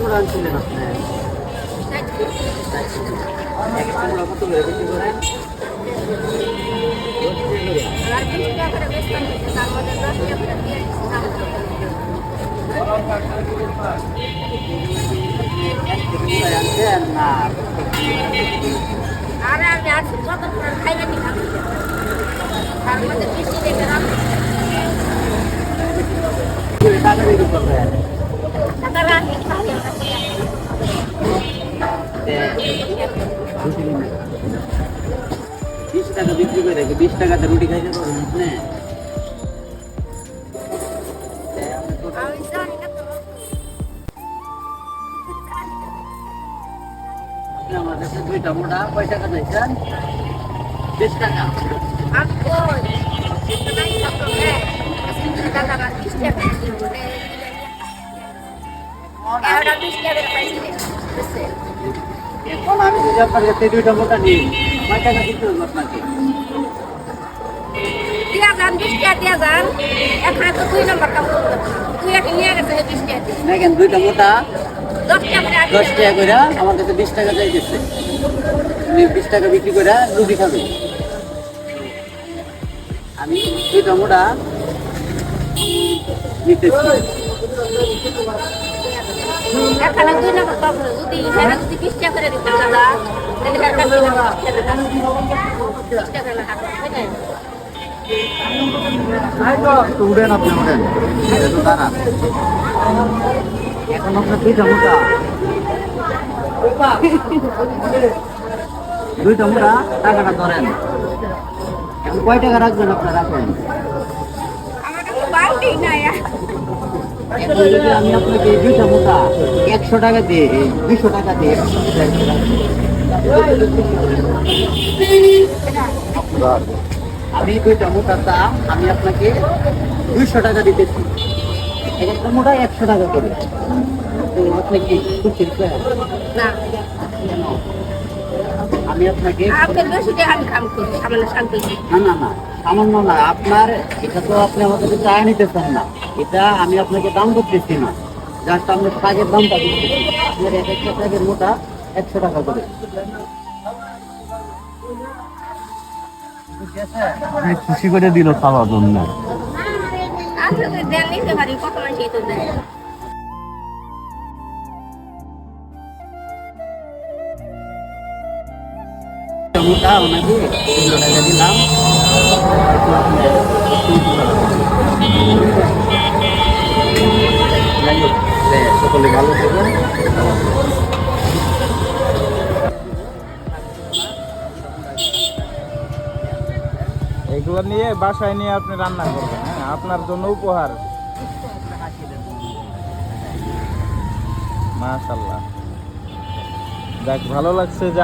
কুমড়া আনছিলেন আপনি? এক কুমড়া কত করে বিক্রি করেন? আনছেন না? আরে আমি আর কত খাইবেন না তার মধ্যে বৃষ্টি দেখে টাকা বিক্রি করবেন? টাকা রাখি 20 টাকা বিক্রি করে 20 টাকাতে রুটি খাইতে পারবেন আপনি? আমি জানি না তো আপনি আমার কাছে 2টা মোটা কয় টাকা চাইছেন? 20 টাকা। আমি কই এটা নাই তো টাকা রাখি টাকা এরা 20 টাকা পাইছে এখন আমি যদি আপনার কাছে 2টা মোটা নিই কয় টাকা দিতে হবে আপনাকে? দিয়া যান 20 টাকা দিয়া যান এখানে তো 2 নম্বর কাম করতে তুই এটা নিয়ে গেছে 20 টাকা দিয়ে দেখেন 2টা মোটা 10 টাকা 10 টাকা করে আমার কাছে 20 টাকা চাইতেছে। 20 টাকা বিক্রি করে রুটি খাবে। আমি 2টা মোটা নিতেছি। এখানে 2 নম্বর কাম যদি এরা যদি 20 টাকা করে দিতে দাদা তাহলে এর কাছে 20 টাকা লাগা তো উঠেন আপনি উঠেন তো দাঁড়ান। এখন আপনার 2টা মোটা 2টা মোটা টাকাটা ধরেন। এখন কয় টাকা রাখবেন আপনার রাখেন? আমার কাছে বালতি নাই এখন যদি আমি আপনাকে 2টা মোটা 100 টাকা দিয়ে 200 টাকা দিয়ে আমি 2টা মোটার দাম আমি আপনাকে 200 টাকা দিতেছি। একটা মোটা 100 টাকা করে। তো আপনি কি খুশি? না আমি আপনাকে আপনি বেশি টাকা আমি কাম করি সামান্য শান্তি না না না সামান্য না আপনার এটা তো আপনি আমার কাছে চায় নিতেছেন না। এটা আমি আপনাকে দাম করতেছি না, জাস্ট আপনার শাকের দামটা দিচ্ছি। আপনার এক একটা শাকের মোটা 100 টাকা করে। খুশি করে দিল খাওয়ার জন্য। আসলে দেন নিতে পারি কত মাসে তো দেয় মোটা ওনাকে 200 টাকা দিলাম। সকলে ভালো থাকবেন। এগুলো নিয়ে বাসায় নিয়ে আপনি রান্না করবেন। হ্যাঁ, আপনার জন্য উপহার। মাশাআল্লাহ, দেখ ভালো লাগছে যে